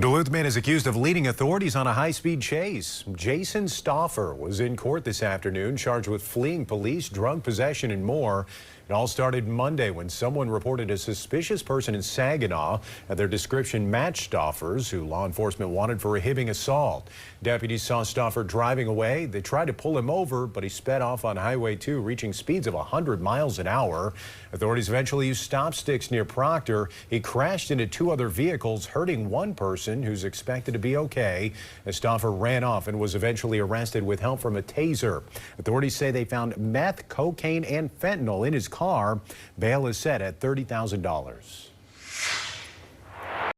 Duluth man is accused of leading authorities on a high-speed chase. Jason Stauffer was in court this afternoon, charged with fleeing police, drug possession, and more. It all started Monday when someone reported a suspicious person in Saginaw, and their description matched Stauffer's, who law enforcement wanted for a hipping assault. Deputies saw Stauffer driving away. They tried to pull him over, but he sped off on Highway 2, reaching speeds of 100 miles an hour. Authorities eventually used stop sticks near Proctor. He crashed into two other vehicles, hurting one person who's expected to be okay. Stauffer ran off and was eventually arrested with help from a taser. Authorities say they found meth, cocaine, and fentanyl in his car. Bail is set at $30,000.